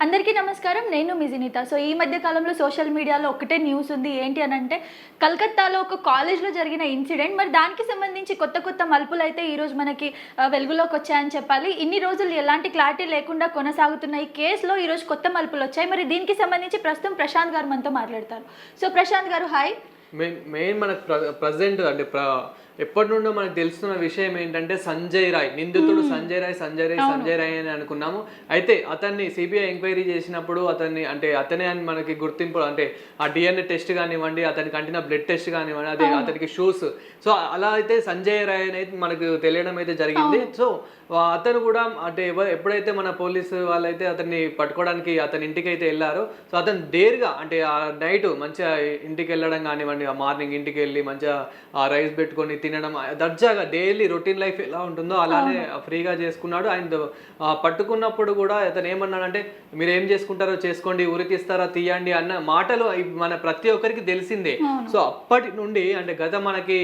అందరికీ నమస్కారం. నేను మీ జినిత. సో ఈ మధ్య కాలంలో సోషల్ మీడియాలో ఒకటే న్యూస్ ఉంది. ఏంటి అనంటే కలకత్తాలో ఒక కాలేజ్‌లో జరిగిన ఇన్సిడెంట్. మరి దానికి సంబంధించి కొత్త కొత్త మలుపులైతే ఈరోజు మనకి వెలుగులోకి వచ్చాయని చెప్పాలి. ఇన్ని రోజులు ఎలాంటి క్లారిటీ లేకుండా కొనసాగుతున్న ఈ కేసులో ఈరోజు కొత్త మలుపులొచ్చాయి. మరి దీనికి సంబంధించి ప్రస్తుతం ప్రశాంత్ గారు మనతో మాట్లాడతారు. సో ప్రశాంత్ గారు హాయ్. మెయిన్ మనకు ప్రజెంట్ అంటే ఎప్పటి నుండో మనకు తెలుస్తున్న విషయం ఏంటంటే సంజయ్ రాయ్ నిందితుడు సంజయ్ రాయ్ అని అనుకున్నాము. అయితే అతన్ని సిబిఐ ఎంక్వైరీ చేసినప్పుడు అతనే అని మనకి గుర్తింపు అంటే ఆ డిఎన్ఏ టెస్ట్ కానివ్వండి, అతనికి అంటిన బ్లడ్ టెస్ట్ కానివ్వండి, అదే అతనికి షూస్, సో అలా అయితే సంజయ్ రాయ్ అనేది మనకు తెలియడం అయితే జరిగింది. సో అతను కూడా అంటే ఎప్పుడైతే మన పోలీసు వాళ్ళైతే అతన్ని పట్టుకోవడానికి అతని ఇంటికి అయితే వెళ్ళారో, సో అతను డేర్గా అంటే ఆ నైట్ మంచిగా ఇంటికి వెళ్ళడం కానివ్వండి, ఆ మార్నింగ్ ఇంటికి వెళ్ళి మంచిగా ఆ రైస్ పెట్టుకొని తినడం, దర్జాగా డైలీ రొటీన్ లైఫ్ ఎలా ఉంటుందో అలానే ఫ్రీగా చేసుకున్నాడు. ఆయన పట్టుకున్నప్పుడు కూడా అతను ఏమన్నాడంటే మీరు ఏం చేసుకుంటారో చేసుకోండి, ఉరికిస్తారా తీయండి అన్న మాటలు మన ప్రతి ఒక్కరికి తెలిసిందే. సో అప్పటి నుండి అంటే గత మనకి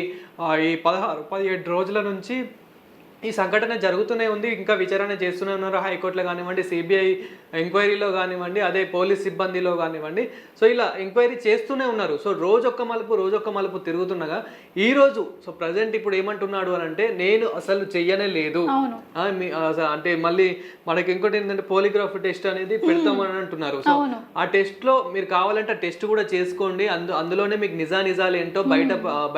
ఈ 16-17 రోజుల నుంచి ఈ సంఘటన జరుగుతూనే ఉంది. ఇంకా విచారణ చేస్తూనే ఉన్నారు హైకోర్టులో కానివ్వండి, సిబిఐ ఎంక్వైరీలో కానివ్వండి, అదే పోలీస్ సిబ్బందిలో కానివ్వండి. సో ఇలా ఎంక్వైరీ చేస్తూనే ఉన్నారు. సో రోజొక్క మలుపు తిరుగుతుండగా ఈరోజు సో ప్రజెంట్ ఇప్పుడు ఏమంటున్నాడు అని అంటే నేను అసలు చెయ్యనే లేదు అంటే మళ్ళీ మనకి ఇంకోటి ఏంటంటే పోలిగ్రాఫ్ టెస్ట్ అనేది పెడతామని అంటున్నారు. సో ఆ టెస్ట్లో మీరు కావాలంటే ఆ టెస్ట్ కూడా చేసుకోండి, అందులోనే మీకు నిజాలు ఏంటో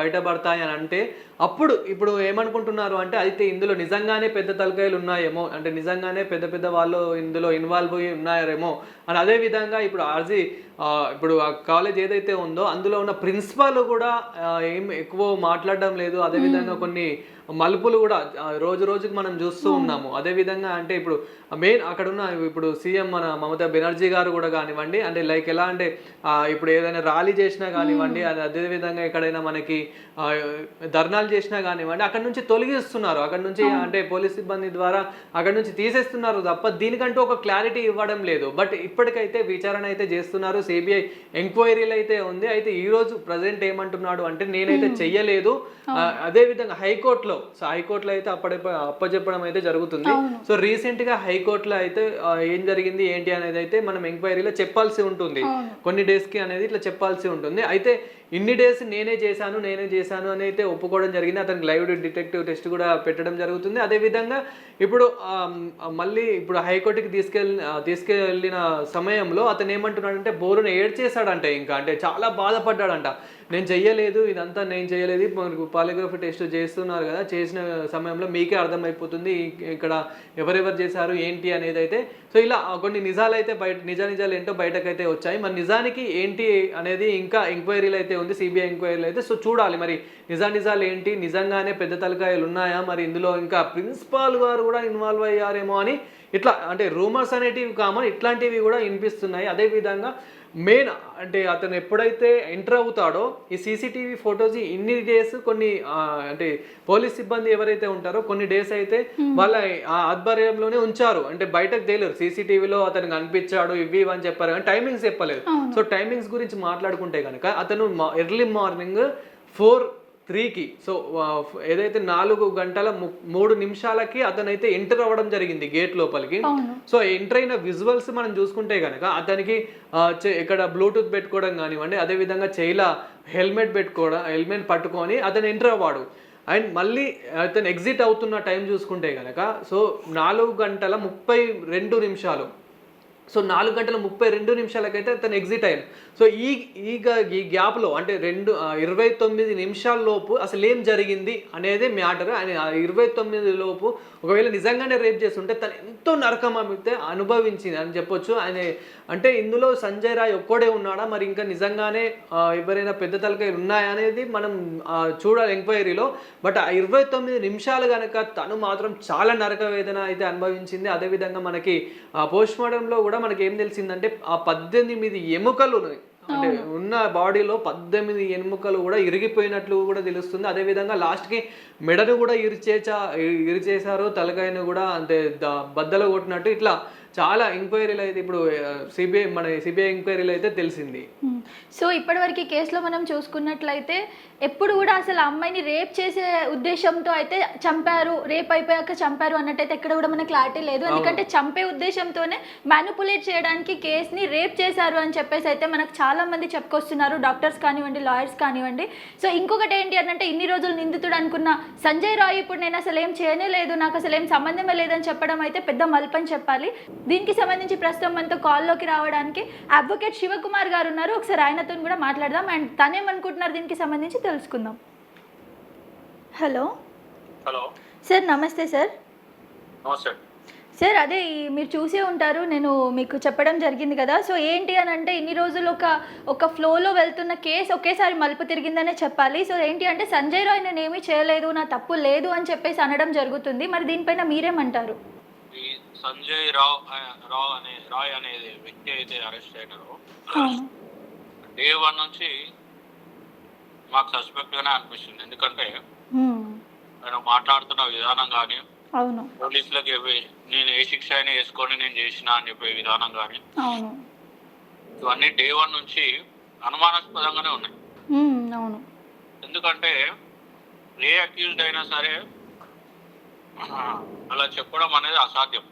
బయటపడతాయి అని అంటే అప్పుడు ఇప్పుడు ఏమనుకుంటున్నారు అంటే అయితే ఇందులో నిజంగానే పెద్ద తలకాయలు ఉన్నాయేమో, అంటే నిజంగానే పెద్ద వాళ్ళు ఇందులో ఇన్వాల్వ్ అయ్యి ఉన్నారేమో అని. అదే విధంగా ఇప్పుడు ఇప్పుడు ఆ కాలేజ్ ఏదైతే ఉందో అందులో ఉన్న ప్రిన్సిపాల్ కూడా ఏం ఎక్కువ మాట్లాడడం లేదు. అదేవిధంగా కొన్ని మలుపులు కూడా రోజుకి మనం చూస్తూ ఉన్నాము. అదేవిధంగా అంటే ఇప్పుడు మెయిన్ అక్కడ ఉన్న ఇప్పుడు సీఎం మన మమతా బెనర్జీ గారు కూడా కానివ్వండి, అంటే లైక్ ఎలా అంటే ఇప్పుడు ఏదైనా ర్యాలీ చేసినా కానివ్వండి, అదేవిధంగా ఎక్కడైనా మనకి ధర్నాలు చేసినా కానివ్వండి, అక్కడ నుంచి తొలగిస్తున్నారు, అక్కడ నుంచి అంటే పోలీస్ సిబ్బంది ద్వారా అక్కడ నుంచి తీసేస్తున్నారు తప్ప దీనికంటూ ఒక క్లారిటీ ఇవ్వడం లేదు. బట్ ఇప్పటికైతే విచారణ అయితే చేస్తున్నారు, సిబిఐ ఎంక్వైరీలు అయితే ఉంది. అయితే ఈ రోజు ప్రజెంట్ ఏమంటున్నాడు అంటే నేనైతే చెయ్యలేదు. అదేవిధంగా హైకోర్టులో అయితే అప్పచెప్పడం అయితే జరుగుతుంది. సో రీసెంట్ గా హైకోర్టులో అయితే ఏం జరిగింది ఏంటి అనేది అయితే మనం ఎంక్వైరీలో చెప్పాల్సి ఉంటుంది, కొన్ని డేస్ కి అనేది ఇట్లా చెప్పాల్సి ఉంటుంది. అయితే ఇన్ని డేస్ నేనే చేశాను అని అయితే ఒప్పుకోవడం జరిగింది. అతనికి లైవ్ డిటెక్టివ్ టెస్ట్ కూడా పెట్టడం జరుగుతుంది. అదేవిధంగా ఇప్పుడు మళ్ళీ ఇప్పుడు హైకోర్టుకి తీసుకెళ్ళిన సమయంలో అతను ఏమంటున్నాడంటే బోరును ఏడ్చేశాడంట, ఇంకా అంటే చాలా బాధపడ్డాడంట. నేను చెయ్యలేదు, ఇదంతా నేను చేయలేదు, పాలిగ్రాఫ్ టెస్ట్ చేస్తున్నారు కదా, చేసిన సమయంలో మీకే అర్థమైపోతుంది ఇక్కడ ఎవరెవరు చేశారు ఏంటి అనేది అయితే. సో ఇలా కొన్ని నిజాలు అయితే నిజాలు ఏంటో బయటకైతే వచ్చాయి. మరి నిజానికి ఏంటి అనేది ఇంకా ఎంక్వైరీలు అయితే ఉంది, సిబిఐ ఎంక్వైరీలు అయితే. సో చూడాలి మరి నిజాలు ఏంటి, నిజంగానే పెద్ద తలకాయలు ఉన్నాయా, మరి ఇందులో ఇంకా ప్రిన్సిపాల్ గారు కూడా ఇన్వాల్వ్ అయ్యారేమో అని ఇట్లా అంటే రూమర్స్ అనేటివి కామన్, ఇట్లాంటివి కూడా వినిపిస్తున్నాయి. అదేవిధంగా మెయిన్ అంటే అతను ఎప్పుడైతే ఎంటర్ అవుతాడో ఈ సీసీటీవీ ఫొటోస్ ఇన్ని డేస్ కొన్ని అంటే పోలీస్ సిబ్బంది ఎవరైతే ఉంటారో కొన్ని డేస్ అయితే వాళ్ళ ఆధ్వర్యంలోనే ఉంచారు, అంటే బయటకు తేలేరు. సీసీటీవీలో అతను కనిపించాడు ఇవి అని చెప్పారు కానీ టైమింగ్స్ చెప్పలేదు. సో టైమింగ్స్ గురించి మాట్లాడుకుంటే కనుక అతను ఎర్లీ మార్నింగ్ 4:03కి సో ఏదైతే 4:03 అతనైతే ఎంటర్ అవ్వడం జరిగింది గేట్ లోపలికి. సో ఎంటర్ అయిన విజువల్స్ మనం చూసుకుంటే కనుక అతనికి ఇక్కడ బ్లూటూత్ పెట్టుకోవడం కానివ్వండి, అదేవిధంగా చైలా హెల్మెట్ పట్టుకొని అతను ఎంటర్ అవ్వాడు. అండ్ మళ్ళీ అతను ఎగ్జిట్ అవుతున్న టైం చూసుకుంటే కనుక సో 4:32. సో 4:32 అతను ఎగ్జిట్ అయ్యాను. సో ఈ గ్యాప్లో అంటే 29 నిమిషాల లోపు అసలు ఏం జరిగింది అనేది మ్యాటర్. అని 29 లోపు ఒకవేళ నిజంగానే రేప్ చేస్తుంటే తను ఎంతో నరకం అయితే అనుభవించింది అని చెప్పొచ్చు. ఆయన అంటే ఇందులో సంజయ్ రాయ్ ఒక్కడే ఉన్నాడా, మరి ఇంకా నిజంగానే ఎవరైనా పెద్ద తలకాయలు ఉన్నాయా అనేది మనం చూడాలి ఎంక్వైరీలో. బట్ ఆ 29 నిమిషాలు కనుక తను మాత్రం చాలా నరక వేదన అయితే అనుభవించింది. అదేవిధంగా మనకి పోస్ట్ మార్టంలో కూడా మనకి ఏం తెలిసిందంటే ఆ 18 ఎముకలు అంటే ఉన్న బాడీలో 18 ఎముకలు కూడా ఇరిగిపోయినట్లు కూడా తెలుస్తుంది. అదేవిధంగా లాస్ట్కి మెడను కూడా ఇరిచేశారు, తలకాయను కూడా అంటే బద్దలు కొట్టినట్టు ఇట్లా చాలా ఎంక్వైరీలు అయితే ఇప్పుడు సిబిఐ ఎంక్వైరీలు అయితే తెలిసింది. సో ఇప్పటివరకు ఈ కేసులో మనం చూసుకున్నట్లయితే ఎప్పుడు కూడా అసలు ఆ అమ్మాయిని రేప్ చేసే ఉద్దేశంతో అయితే చంపారు, రేప్ అయిపోయాక చంపారు అన్నట్టయితే ఎక్కడ కూడా మనకు క్లారిటీ లేదు. ఎందుకంటే చంపే ఉద్దేశంతోనే మ్యానిపులేట్ చేయడానికి కేసుని రేప్ చేశారు అని చెప్పేసి అయితే మనకు చాలా మంది చెప్పుకొస్తున్నారు, డాక్టర్స్ కానివ్వండి, లాయర్స్ కానివ్వండి. సో ఇంకొకటి ఏంటి అంటే ఇన్ని రోజులు నిందితుడు అనుకున్న సంజయ్ రాయ్ ఇప్పుడు నేను అసలు ఏం చేయనే లేదు, నాకు అసలు ఏం సంబంధమే లేదని చెప్పడం అయితే పెద్ద మల్పని చెప్పాలి. దీనికి సంబంధించి ప్రస్తుతం మనతో కాల్లోకి రావడానికి అడ్వకేట్ శివకుమార్ గారు ఉన్నారు. ఒకసారి ఆయనతో కూడా మాట్లాడదాం అండ్ తనేమనుకుంటున్నారు దీనికి సంబంధించి తెలుసుకుందాం. హలో సార్, నమస్తే సార్. నమస్తే సార్, అదే మీరు చూసే ఉంటారు, నేను మీకు చెప్పడం జరిగింది కదా. సో ఏంటి అని అంటే ఇన్ని రోజులు ఒక ఫ్లోలో వెళ్తున్న కేసు ఒకేసారి మలుపు తిరిగిందనే చెప్పాలి. సో ఏంటి అంటే సంజయ్ రాయ్ నేను ఏమీ చేయలేదు, నా తప్పు లేదు అని చెప్పేసి అనడం జరుగుతుంది. మరి దీనిపైన మీరేమంటారు? ఈ సంజయ్ రాయ్ అనే వ్యక్తి అయితే అరెస్ట్ అయినారో డే 1 నుంచి మాకు సస్పెక్ట్ గానే అనిపిస్తుంది. ఎందుకంటే ఆయన మాట్లాడుతున్న విధానం కానీ, అవును, పోలీసులకు నేను ఏ శిక్ష అయినా వేసుకొని నేను చేసిన అని చెప్పే విధానం కానీ, అవును, ఇవన్నీ డే 1 నుంచి అనుమానాస్పదంగానే ఉన్నాయి. అవును, ఎందుకంటే ఏ అక్యూజ్డ్ అయినా సరే అలా చెప్పడం అనేది అసాధ్యం.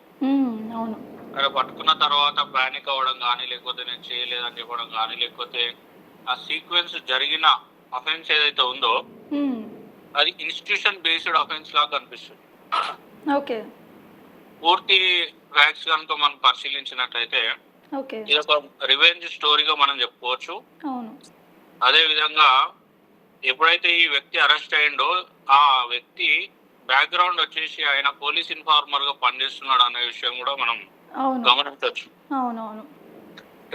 అవును, అలా పట్టుకున్న తర్వాత పానిక్ అవ్వడం కానీ, లేకపోతే నేను చేయలేదని చెప్పడం కానీ, లేకపోతే ఆ సీక్వెన్స్ జరిగిన అఫెన్స్ ఏదైతే ఉందో అది ఇన్స్టిట్యూషన్ బేస్డ్ అఫెన్స్ లాగా కనిపిస్తుంది. ఓకే, పూర్తి ఫ్యాక్ట్స్ కనుక మనం పరిశీలించినట్లయితే ఓకే, ఇది ఒక రివెంజ్ స్టోరీగా మనం చెప్పుకోవచ్చు. అవును, అదే విధంగా ఎప్పుడైతే ఈ వ్యక్తి అరెస్ట్ అయ్యిండో ఆ వ్యక్తి బ్యాక్గ్రౌండ్ వచ్చేసి ఆయన పోలీస్ ఇన్ఫార్మర్ గా పనిచేస్తున్నాడు అనే విషయం కూడా మనం గమనించవచ్చు. అవునవును,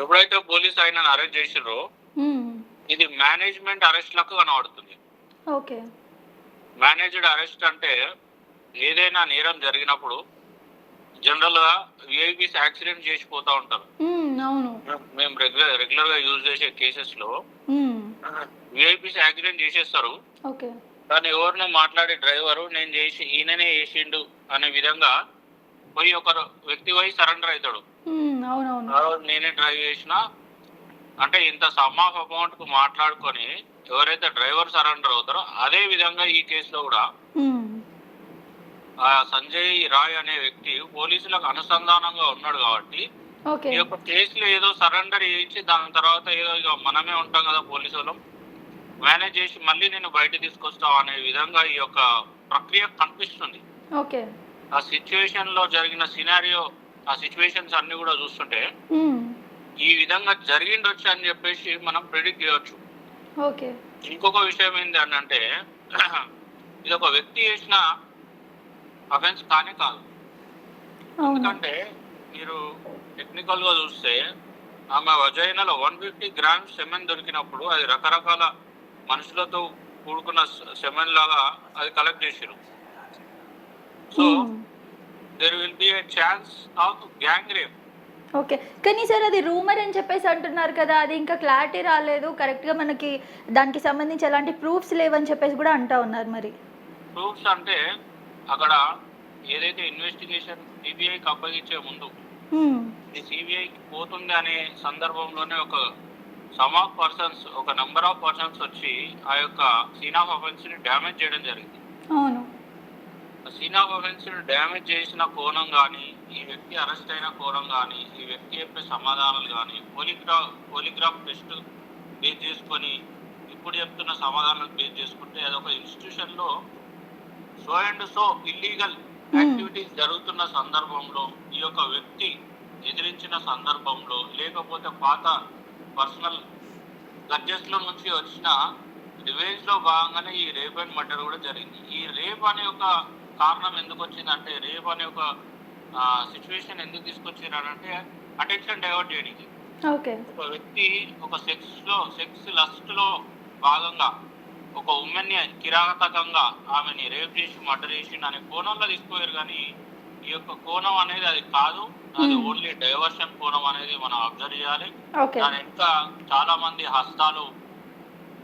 ఎప్పుడైతే పోలీస్ ఆయన అరెస్ట్ చేసిర్రో ఇది మేనేజ్మెంట్ అరెస్ట్ లకు కనబడుతుంది. ఓకే, మేనేజ్డ్ అరెస్ట్ అంటే ఏదైనా నేరం జరిగినప్పుడు జనరల్ గా విఐపీస్ యాక్సిడెంట్ చేసిపోతా ఉంటారు. అవును, మేము రెగ్యులర్ గా యూజ్ చేసే కేసెస్ లో విఐపీస్ యాక్సిడెంట్ చేసేస్తారు. ఓకే, కానీ ఎవరినో మాట్లాడే డ్రైవరు నేను చేసి ఈయననే చేసిండు అనే విధంగా పోయి ఒక వ్యక్తి పోయి సరెండర్ అవుతాడు. నేనే డ్రైవ్ చేసిన అంటే ఇంత సమ్ ఆఫ్ అమౌంట్ కు మాట్లాడుకొని ఎవరైతే డ్రైవర్ సరెండర్ అవుతారో అదే విధంగా ఈ కేసులో కూడా ఆ సంజయ్ రాయ్ అనే వ్యక్తి పోలీసులకు అనుసంధానంగా ఉన్నాడు కాబట్టి ఈ యొక్క కేసులో ఏదో సరెండర్ చేయించి దాని తర్వాత ఏదో ఇక మనమే ఉంటాం కదా పోలీసు వాళ్ళం మేనేజ్ చేసి మళ్ళీ నేను బయట తీసుకొస్తావు అనే విధంగా ఈ యొక్క ప్రక్రియ కనిపిస్తుంది. ఆ సిచ్యువేషన్ లో జరిగిన సినారియో, ఆ సిచ్యువేషన్స్ అన్ని కూడా చూస్తుంటే ఈ విధంగా జరిగిండొచ్చు అని చెప్పేసి మనం ప్రెడిక్ట్ చేయవచ్చు. ఇంకొక విషయం ఏంటి అని అంటే ఇది ఒక వ్యక్తి చేసిన అఫెన్స్ కానే కాదు. ఎందుకంటే మీరు టెక్నికల్ గా చూస్తే ఆమె వజైనాలో 150 grams సెమెన్ దొరికినప్పుడు అది రకరకాల మనుషులతో కూడుకున్న సెమెన్ లాగా అది కలెక్ట్ చేసిరు. So there will be a chance of gang rape. Okay, కానీ సార్ అది రూమర్ అని చెప్పేసి అంటున్నారు కదా, అది ఇంకా క్లారిటీ రాలేదు, కరెక్ట్గా మనకి దానికి సంబంధించి ఎలాంటి ప్రూఫ్స్ లేవని చెప్పేసి కూడా అంటా ఉన్నారు. మరి ప్రూఫ్స్ అంటే అక్కడ ఏదైతే ఇన్వెస్టిగేషన్ సిబిఐకి అప్పగించే ముందు ఇది సిబిఐకి పోతుంది అనే సందర్భంలోనే ఒక సమ్ ఆఫ్ పర్సన్స్, ఒక నెంబర్ ఆఫ్ పర్సన్స్ వచ్చి ఆ యొక్క సీన్ ఆఫ్ అఫెన్స్ ని డ్యామేజ్ చేయడం జరిగింది. అవును, సీన్ ఆఫ్ అఫెన్స్ ని డ్యామేజ్ చేసిన కోణం కానీ, ఈ వ్యక్తి అరెస్ట్ అయిన కోణం కానీ, ఈ వ్యక్తి చెప్పే సమాధానాలు కానీ, పోలిగ్రాఫ్ టెస్ట్ బేస్ చేసుకొని ఇప్పుడు చెప్తున్న సమాధానాలు బేస్ చేసుకుంటే అదొక ఇన్స్టిట్యూషన్ లో so and so illegal activities జరుగుతున్న సందర్భంలో ఈ యొక్క వ్యక్తి ఎదిరించిన సందర్భంలో, లేకపోతే పాత పర్సనల్ గడ్జెస్ లో నుంచి వచ్చిన రివెంజ్ లో భాగంగానే ఈ రేప్ అండ్ మర్డర్ కూడా జరిగింది. ఈ రేప్ అనే ఒక కారణం ఎందుకు వచ్చిందంటే, రేప్ అనే ఒక సిచ్యువేషన్ ఎందుకు తీసుకొచ్చినారంటే అటెన్షన్ డైవర్ట్ చేయడానికి. ఒక వ్యక్తి ఒక సెక్స్ లస్ట్ లో భాగంగా ఒక ఉమెన్ ని కిరాతకంగా ఆమెని రేప్ చేసి మర్డర్ చేసి అనే కోణంలో తీసుకుపోయారు. కానీ ఈ యొక్క కోణం అనేది అది కాదు, అది ఓన్లీ డైవర్షన్ కోణం అనేది మనం అబ్జర్వ్ చేయాలి. దాని ఇంకా చాలా మంది హస్తాలు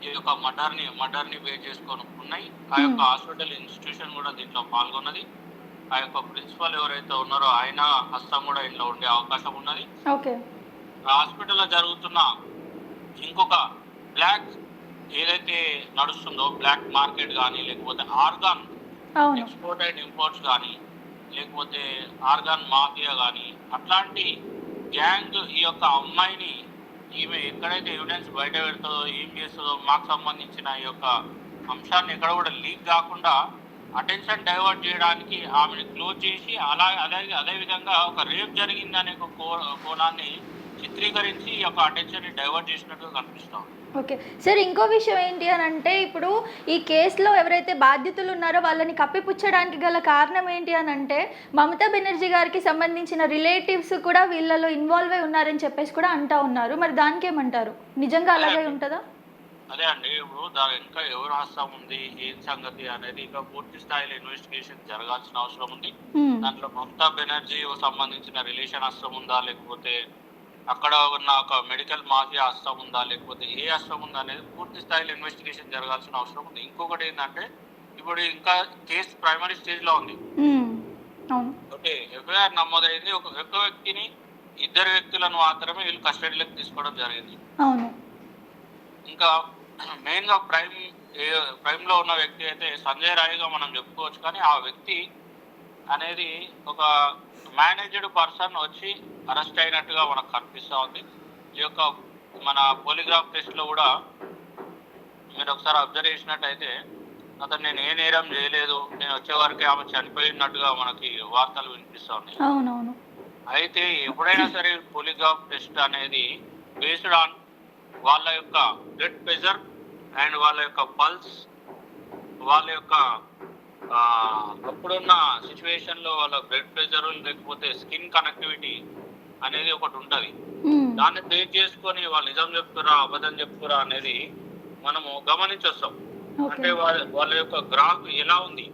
ఈ యొక్క మర్డర్ ని బేస్ చేసుకొని ఉన్నాయి. ఆ యొక్క హాస్పిటల్ ఇన్స్టిట్యూషన్ కూడా దీంట్లో పాల్గొన్నది. ఆ యొక్క ప్రిన్సిపల్ ఎవరైతే ఉన్నారో ఆయన హస్తం కూడా ఇందులో ఉండే అవకాశం ఉన్నది. ఓకే. హాస్పిటల్లో జరుగుతున్న ఇంకొక బ్లాక్ ఏదైతే నడుస్తుందో బ్లాక్ మార్కెట్ కానీ, లేకపోతే ఆర్గాన్ అవును. ఎక్స్పోర్ట్ అండ్ ఇంపోర్ట్స్ కానీ, లేకపోతే ఆర్గాన్ మాఫియా కానీ, అట్లాంటి గ్యాంగ్ ఈ యొక్క అమ్మాయిని ఈమె ఎక్కడైతే ఎవిడెన్స్ బయట పెడుతుందో, ఏం చేస్తుందో, మాకు సంబంధించిన ఈ యొక్క అంశాన్ని ఎక్కడ కూడా లీక్ కాకుండా అటెన్షన్ డైవర్ట్ చేయడానికి ఆమెను క్లోజ్ చేసి అదే విధంగా ఒక రేప్ జరిగిందనే ఒక కోణాన్ని చిత్రీకరించి ఈ యొక్క అటెన్షన్ని డైవర్ట్ చేసినట్టుగా కనిపిస్తాం. ఓకే సార్, ఇంకో విషయం ఏంటి అని అంటే ఇప్పుడు ఈ కేసులో ఎవరైతే బాధ్యతలు ఉన్నారో వాళ్ళని కప్పిపుచ్చడానికి గల కారణం ఏంటి అని అంటే మమతా బెనర్జీ గారికి సంబంధించిన రిలేటివ్స్ కూడా వీళ్ళలో ఇన్వాల్వ్ అయి ఉన్నారని చెప్పేసి కూడా అంటా ఉన్నారు. మరి దానికి ఏమంటారు, నిజంగా అలాగే ఉంటుందా? అదే అండి, ఇప్పుడు దాని ఇంకా ఎవరు హస్తం ఉంది, ఏం సంగతి అనేది ఇంకా పూర్తి స్థాయిలో ఇన్వెస్టిగేషన్ జరగాల్సిన అవసరం ఉంది. దాంట్లో మమతా బెనర్జీ సంబంధించిన రిలేషన్ హస్తం ఉందా, లేకపోతే అక్కడ ఉన్న ఒక మెడికల్ మాఫియా హస్తం ఉందా, లేకపోతే ఏ హస్తం ఉందా అనేది పూర్తి స్థాయిలో ఇన్వెస్టిగేషన్ జరగాల్సిన అవసరం ఉంది. ఇంకొకటి ఏంటంటే ఇప్పుడు ఇంకా కేసు ప్రైమరీ స్టేజ్ లో ఉంది. ఓకే, ఎఫ్ఐఆర్ నమోదైంది. ఒక వ్యక్తిని, ఇద్దరు వ్యక్తులను మాత్రమే వీళ్ళు కస్టడీలోకి తీసుకోవడం జరిగింది. ఇంకా మెయిన్ గా ప్రైమ్ లో ఉన్న వ్యక్తి అయితే సంజయ్ రాయ్గా మనం చెప్పుకోవచ్చు. కానీ ఆ వ్యక్తి అనేది ఒక మేనేజ్డ్ పర్సన్ వచ్చి అరెస్ట్ అయినట్టుగా మనకు కనిపిస్తూ ఉంది. ఈ యొక్క మన పోలీగ్రాఫ్ టెస్ట్ లో కూడా మీరు ఒకసారి అబ్జర్వ్ చేసినట్టయితే అతను నేను ఏ నేరం చేయలేదు, నేను వచ్చే వరకే ఆమె చనిపోయినట్టుగా మనకి వార్తలు వినిపిస్తూ ఉన్నాయి. అయితే ఎప్పుడైనా సరే పోలీగ్రాఫ్ టెస్ట్ అనేది బేస్డ్ ఆన్ వాళ్ళ యొక్క బ్లడ్ ప్రెషర్ అండ్ వాళ్ళ యొక్క పల్స్, వాళ్ళ యొక్క అప్పుడున్న సిచ్యువేషన్ లో వాళ్ళ బ్లడ్ ప్రెషర్, లేకపోతే స్కిన్ కనెక్టివిటీ అనేది ఒకటి ఉంటది. దాన్ని బేస్ చేసుకొని వాళ్ళు నిజం చెప్తురా అబద్ధం చెప్తురా అనేది మనము గమనించొస్తాం. అంటే వాళ్ళ యొక్క గ్రాఫ్ ఎలా ఉంది,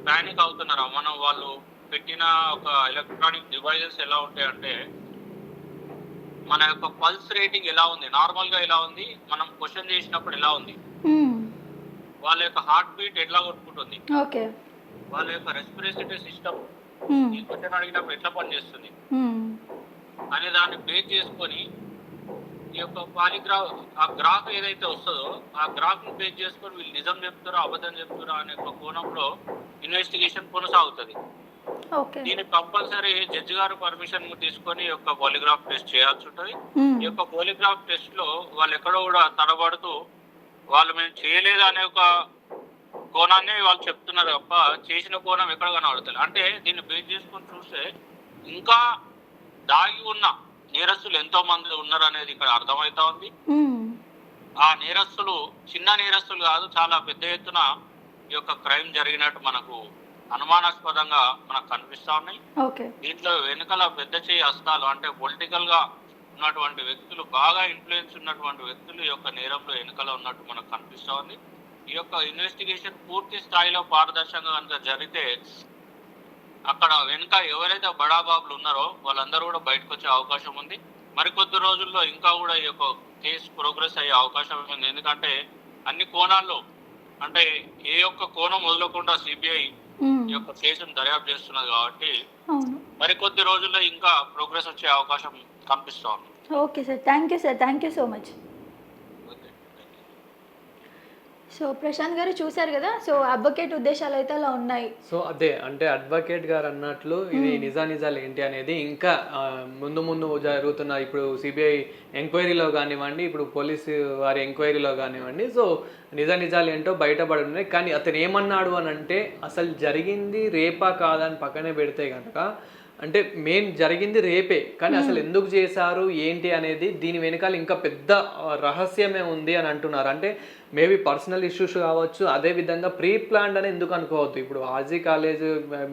పానిక్ అవుతున్నారా, మనం వాళ్ళు పెట్టిన ఒక ఎలక్ట్రానిక్ డివైజెస్ ఎలా ఉంటాయంటే మన యొక్క పల్స్ రేటింగ్ ఎలా ఉంది, నార్మల్ గా ఎలా ఉంది, మనం క్వశ్చన్ చేసినప్పుడు ఎలా ఉంది, వాళ్ళ యొక్క హార్ట్ బీట్ ఎట్లా కొట్టుకుంటుంది, వాళ్ళ యొక్క రెస్పిరేటరీ సిస్టమ్ ఈ క్వశ్చన్ అడిగినప్పుడు ఎట్లా పనిచేస్తుంది అనే దాన్ని బేస్ చేసుకొని ఈ యొక్క పాలిగ్రాఫ్ ఆ గ్రాఫ్ ఏదైతే వస్తుందో ఆ గ్రాఫ్ ని బేస్ చేసుకొని వీళ్ళు నిజం చెప్తారా అబద్ధం చెప్తారా అనే ఒక కోణంలో ఇన్వెస్టిగేషన్ కొనసాగుతుంది. దీనికి కంపల్సరీ జడ్జి గారు పర్మిషన్ తీసుకొని ఈ యొక్క పాలిగ్రాఫ్ టెస్ట్ చేయాల్సి ఉంటుంది. ఈ యొక్క పాలిగ్రాఫ్ టెస్ట్ లో వాళ్ళు ఎక్కడో కూడా తడబడుతూ వాళ్ళు మేము చేయలేదు అనే ఒక కోణాన్ని వాళ్ళు చెప్తున్నారు తప్ప చేసిన కోణం ఎక్కడ కనబడుతుంది. అంటే దీన్ని బేస్ చేసుకొని చూస్తే ఇంకా దాగి ఉన్న నేరస్తులు ఎంతో మంది ఉన్నారు అనేది ఇక్కడ అర్థమవుతా ఉంది. ఆ నేరస్తులు చిన్న నేరస్తులు కాదు, చాలా పెద్ద ఎత్తున ఈ యొక్క క్రైమ్ జరిగినట్టు మనకు అనుమానాస్పదంగా మనకు కనిపిస్తా ఉన్నాయి. దీంట్లో వెనుకల పెద్ద చేయి హస్తాలు అంటే పొలిటికల్ గా ఉన్నటువంటి వ్యక్తులు, బాగా ఇన్ఫ్లుయెన్స్ ఉన్నటువంటి వ్యక్తులు ఈ యొక్క నేరంలో వెనుకల ఉన్నట్టు మనకు కనిపిస్తా ఉంది. ఈ యొక్క ఇన్వెస్టిగేషన్ పూర్తి స్థాయిలో పారదర్శకంగా కనుక జరిగితే అక్కడ వెనుక ఎవరైతే బడాబాబులు ఉన్నారో వాళ్ళందరూ కూడా బయటకు వచ్చే అవకాశం ఉంది. మరికొద్ది రోజుల్లో ఇంకా కూడా ఈ యొక్క కేసు ప్రోగ్రెస్ అయ్యే అవకాశం ఉంది. ఎందుకంటే అన్ని కోణాల్లో అంటే ఏ ఒక్క కోణం వదలకుండా సిబిఐ ఈ యొక్క కేసును దర్యాప్తు చేస్తున్నది కాబట్టి మరికొద్ది రోజుల్లో ఇంకా ప్రోగ్రెస్ వచ్చే అవకాశం కనిపిస్తా ఉంది. Okay sir, thank you sir, thank you so much. So Prashant గారు చూశారు కదా, సో అడ్వకేట్ ఉద్దేశాలు అయితే అలా ఉన్నాయి. సో అదే అంటే అడ్వకేట్ గారు అన్నట్లు ఇది నిజాలు ఏంటి అనేది ఇంకా ముందు ముందు జరుగుతున్న ఇప్పుడు సిబిఐ ఎంక్వైరీలో కానివ్వండి, ఇప్పుడు పోలీసు వారి ఎంక్వైరీలో కానివ్వండి, సో నిజాలు ఏంటో బయటపడుతున్నాయి. కానీ అతను ఏమన్నాడు అని అంటే అసలు జరిగింది రేపా కాదని పక్కనే పెడితే కనుక అంటే మెయిన్ జరిగింది రేపే, కానీ అసలు ఎందుకు చేశారు ఏంటి అనేది దీని వెనకాల ఇంకా పెద్ద రహస్యమే ఉంది అని అంటున్నారు. అంటే మేబీ పర్సనల్ ఇష్యూస్ కావచ్చు, అదేవిధంగా ప్రీ ప్లాన్డ్ అని ఎందుకు అనుకోవద్దు. ఇప్పుడు ఆర్జీ కాలేజ్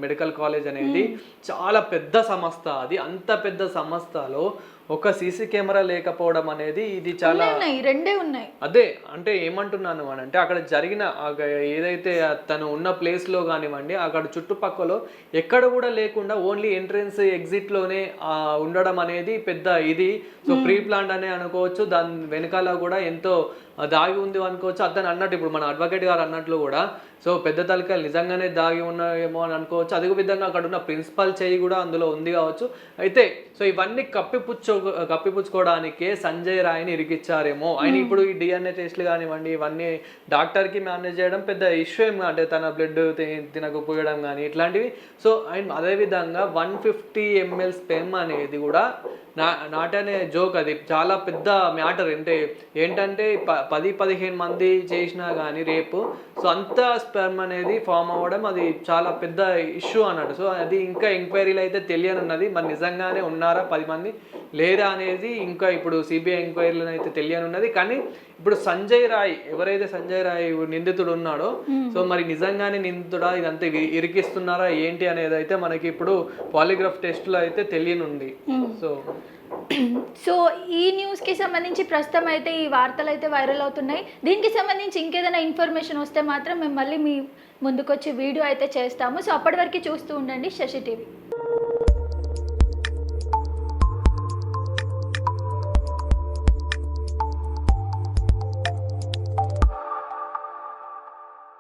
మెడికల్ కాలేజ్ అనేది చాలా పెద్ద సంస్థ, అది అంత పెద్ద సంస్థలో ఒక సీసీ కెమెరా లేకపోవడం అనేది ఇది చాలా రెండే ఉన్నాయి. అదే అంటే ఏమంటున్నాను అని అంటే అక్కడ జరిగిన ఏదైతే తను ఉన్న ప్లేస్లో కానివ్వండి, అక్కడ చుట్టుపక్కల ఎక్కడ కూడా లేకుండా ఓన్లీ ఎంట్రన్స్ ఎగ్జిట్లోనే ఉండడం అనేది పెద్ద ఇది. సో ప్రీ ప్లాన్డ్ అనే అనుకోవచ్చు, దాని వెనకాల కూడా ఎంతో దాగి ఉంది అనుకోవచ్చు. అతను అన్నట్టు ఇప్పుడు మన అడ్వకేట్ గారు అన్నట్లు కూడా సో పెద్ద తలకాయలు నిజంగానే దాగి ఉన్నాయేమో అని అనుకోవచ్చు. అదే విధంగా అక్కడ ఉన్న ప్రిన్సిపల్ చేయి కూడా అందులో ఉంది కావచ్చు. అయితే సో ఇవన్నీ కప్పిపుచ్చుకోవడానికే సంజయ్ రాయ్ని ఇరికిచ్చారేమో. ఆయన ఇప్పుడు ఈ డిఎన్ఏ టెస్ట్లు కానివ్వండి, ఇవన్నీ డాక్టర్కి మేనేజ్ చేయడం పెద్ద ఇష్యూ ఏం, అంటే తన బ్లడ్ తినకపోయడం కానీ ఇట్లాంటివి. సో అండ్ అదేవిధంగా 150 ml స్పెమ్ అనేది కూడా నాట్ అనే జోక్, అది చాలా పెద్ద మ్యాటర్. ఏంటంటే 10-15 మంది చేసినా కానీ రేపు, సో అంత స్పెర్మ్ అనేది ఫామ్ అవ్వడం అది చాలా పెద్ద ఇష్యూ అన్నట్టు. సో అది ఇంకా ఎంక్వైరీలు అయితే తెలియనున్నది, మరి నిజంగానే ఉన్నారా 10 మంది లేదా అనేది ఇంకా ఇప్పుడు సిబిఐ ఎంక్వైరీలు అయితే తెలియనున్నది. కానీ ఇప్పుడు సంజయ్ రాయ్, ఎవరైతే సంజయ్ రాయ్ నిందితుడు ఉన్నాడో, సో మరి నిజంగానే నిందితుడా, ఇదంతా ఇరికిస్తున్నారా ఏంటి అనేది అయితే మనకి ఇప్పుడు పాలిగ్రాఫ్ టెస్ట్లో అయితే తెలియనుంది. సో ఈ న్యూస్కి సంబంధించి ప్రస్తుతం అయితే ఈ వార్తలు అయితే వైరల్ అవుతున్నాయి. దీనికి సంబంధించి ఇంకేదైనా ఇన్ఫర్మేషన్ వస్తే మాత్రం మేము మళ్ళీ మీ ముందుకొచ్చి వీడియో అయితే చేస్తాము. సో అప్పటి వరకు చూస్తూ ఉండండి శశి టీవీ.